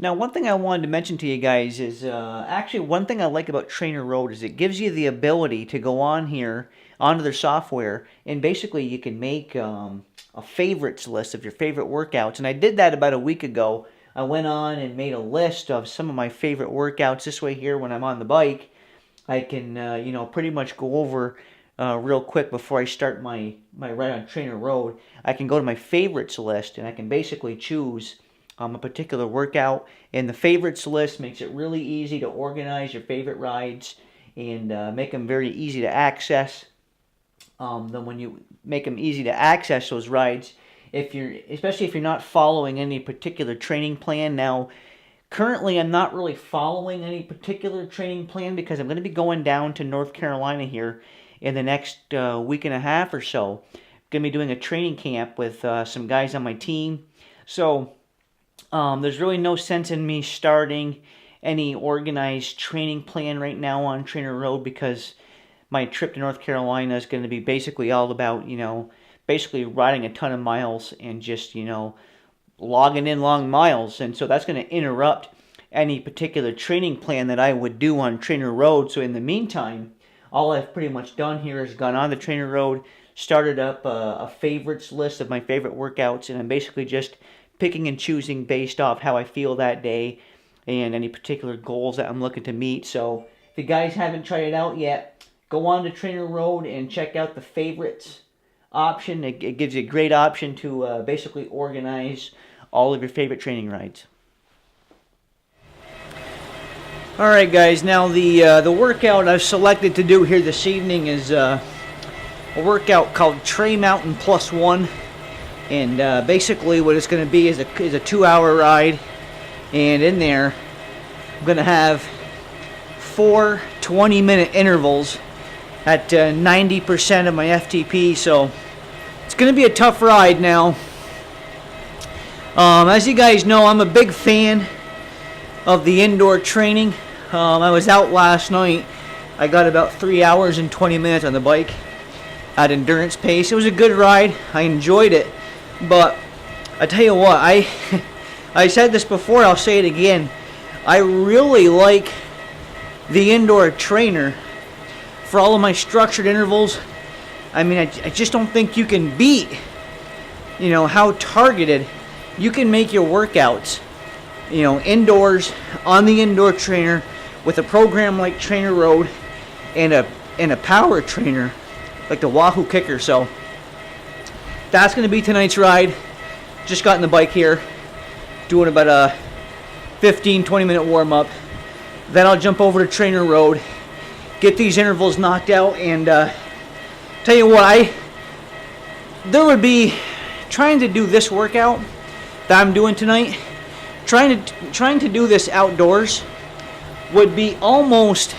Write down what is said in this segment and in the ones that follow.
Now, one thing I wanted to mention to you guys is actually one thing I like about Trainer Road is it gives you the ability to go on here onto their software and basically you can make a favorites list of your favorite workouts. And I did that about a week ago. I went on and made a list of some of my favorite workouts. This way here when I'm on the bike, I can pretty much go over real quick before I start my ride on Trainer Road. I can go to my favorites list and I can basically choose a particular workout, and the favorites list makes it really easy to organize your favorite rides and make them very easy to access. Then when you make them easy to access those rides, especially if you're not following any particular training plan. Now, currently I'm not really following any particular training plan because I'm going to be going down to North Carolina here in the next week and a half or so. I'm going to be doing a training camp with some guys on my team. So there's really no sense in me starting any organized training plan right now on Trainer Road because my trip to North Carolina is going to be basically all about, basically riding a ton of miles and just, logging in long miles. And so that's going to interrupt any particular training plan that I would do on Trainer Road. So in the meantime, all I've pretty much done here is gone on the Trainer Road, started up a favorites list of my favorite workouts, and I'm basically just picking and choosing based off how I feel that day and any particular goals that I'm looking to meet. So if you guys haven't tried it out yet, go on to Trainer Road and check out the favorites option. It gives you a great option to basically organize all of your favorite training rides. Alright guys, now the workout I've selected to do here this evening is a workout called Tray Mountain Plus One. And basically what it's going to be is a 2-hour ride, and in there I'm going to have 4 20-minute intervals at 90% of my FTP, so it's going to be a tough ride. Now as you guys know, I'm a big fan of the indoor training. I was out last night. I got about 3 hours and 20 minutes on the bike at endurance pace. It was a good ride. I enjoyed it. But I tell you what, I said this before, I'll say it again. I really like the indoor trainer for all of my structured intervals. I mean, I just don't think you can beat, how targeted you can make your workouts, indoors on the indoor trainer with a program like Trainer Road and a power trainer like the Wahoo Kicker. So that's going to be tonight's ride. Just got in the bike here, doing about a 15-20 minute warm up. Then I'll jump over to Trainer Road, get these intervals knocked out, and tell you what, there would be trying to do this workout that I'm doing tonight. Trying to do this outdoors would be almost,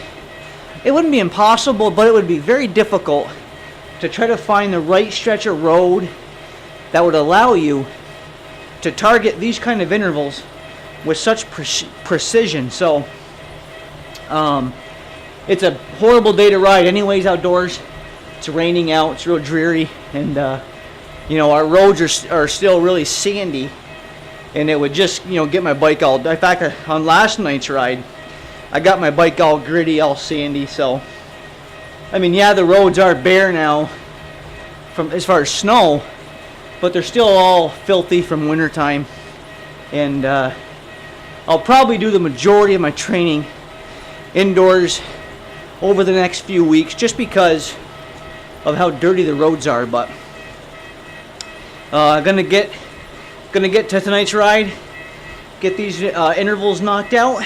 it wouldn't be impossible, but it would be very difficult to try to find the right stretch of road that would allow you to target these kind of intervals with such precision. So it's a horrible day to ride anyways outdoors. It's raining out, it's real dreary, and our roads are still really sandy, and it would just get my bike all, in fact on last night's ride I got my bike all gritty, all sandy. So I mean, yeah, the roads are bare now from as far as snow, but they're still all filthy from wintertime. And I'll probably do the majority of my training indoors over the next few weeks just because of how dirty the roads are. But gonna get to tonight's ride, get these intervals knocked out.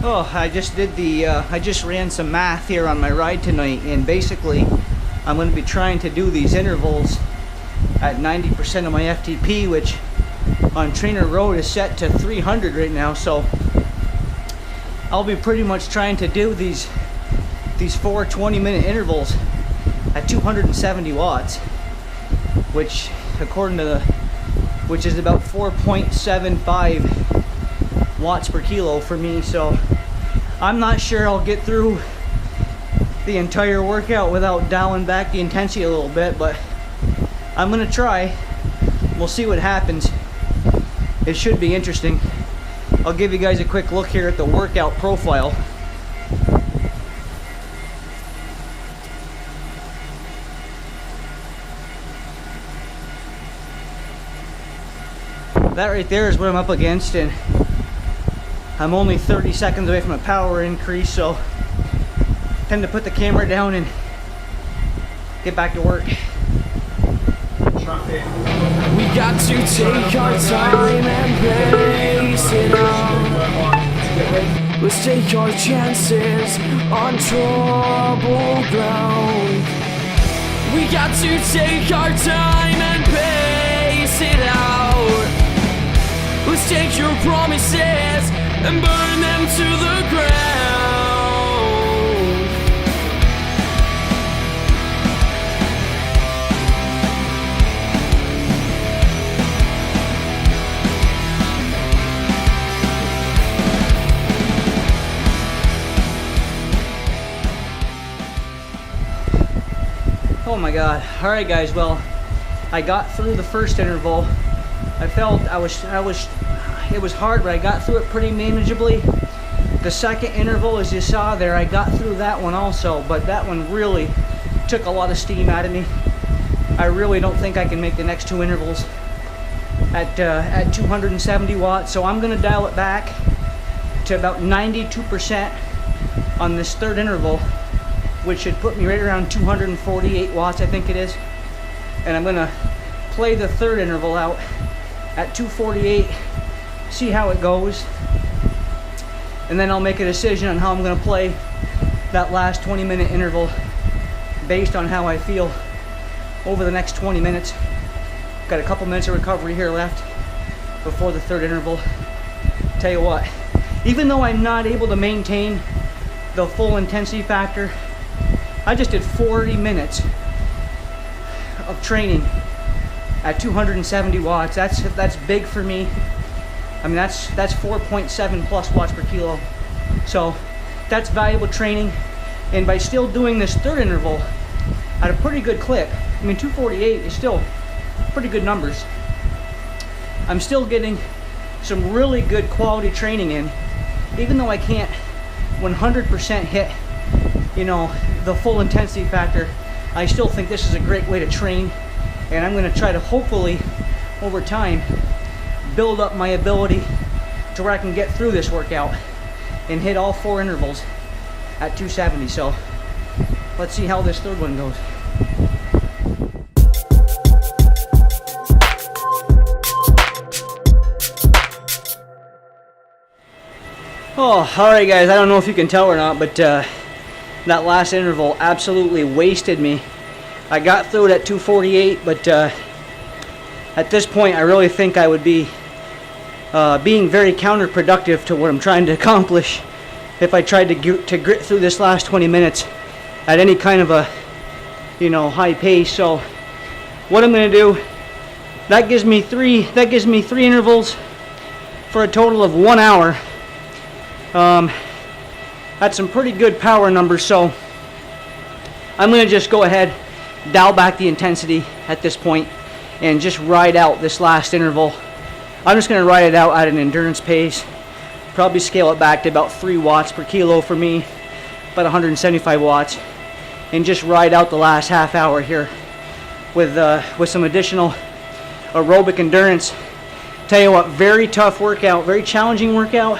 Oh, I just ran some math here on my ride tonight, and basically I'm going to be trying to do these intervals at 90% of my FTP, which on Trainer Road is set to 300 right now. So I'll be pretty much trying to do these 4 20-minute intervals at 270 watts, which which is about 4.75 watts per kilo for me. So I'm not sure I'll get through the entire workout without dialing back the intensity a little bit, but I'm gonna try. We'll see what happens. It should be interesting. I'll give you guys a quick look here at the workout profile. That right there is what I'm up against, and I'm only 30 seconds away from a power increase, so I tend to put the camera down and get back to work. We got to take our time and pace it out. Let's take our chances on troubled ground. We got to take our time and pace it out. Let's take your promises and burn them to the ground. Oh my god. Alright guys, well, I got through the first interval. I felt it was hard, but I got through it pretty manageably. The second interval, as you saw there, I got through that one also, but that one really took a lot of steam out of me. I really don't think I can make the next 2 intervals at 270 watts, so I'm gonna dial it back to about 92% on this third interval, which should put me right around 248 watts, I think it is. And I'm gonna play the third interval out at 248, see how it goes, and then I'll make a decision on how I'm gonna play that last 20-minute interval based on how I feel over the next 20 minutes. Got a couple minutes of recovery here left before the third interval. Tell you what, even though I'm not able to maintain the full intensity factor, I just did 40 minutes of training at 270 watts. That's big for me. I mean, that's 4.7 plus watts per kilo. So that's valuable training. And by still doing this third interval at a pretty good clip, I mean 248 is still pretty good numbers. I'm still getting some really good quality training in, even though I can't 100% hit, you know, the full intensity factor. I still think this is a great way to train, and I'm going to try to hopefully over time build up my ability to where I can get through this workout and hit all 4 intervals at 270. So let's see how this third one goes. Oh, alright guys, I don't know if you can tell or not, but that last interval absolutely wasted me. I got through it at 248, but at this point I really think I would be being very counterproductive to what I'm trying to accomplish if I tried to grit through this last 20 minutes at any kind of a, you know, high pace. So what I'm going to do, that gives me three intervals for a total of 1 hour. That's some pretty good power numbers, so I'm going to just go ahead, dial back the intensity at this point, and just ride out this last interval. I'm just going to ride it out at an endurance pace, probably scale it back to about 3 watts per kilo for me, about 175 watts, and just ride out the last half hour here with some additional aerobic endurance. Tell you what, very tough workout, very challenging workout,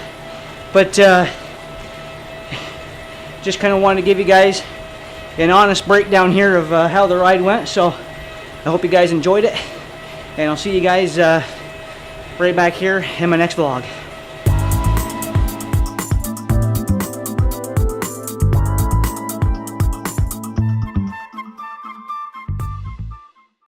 but just kind of wanted to give you guys an honest breakdown here of how the ride went. So I hope you guys enjoyed it, and I'll see you guys right back here in my next vlog.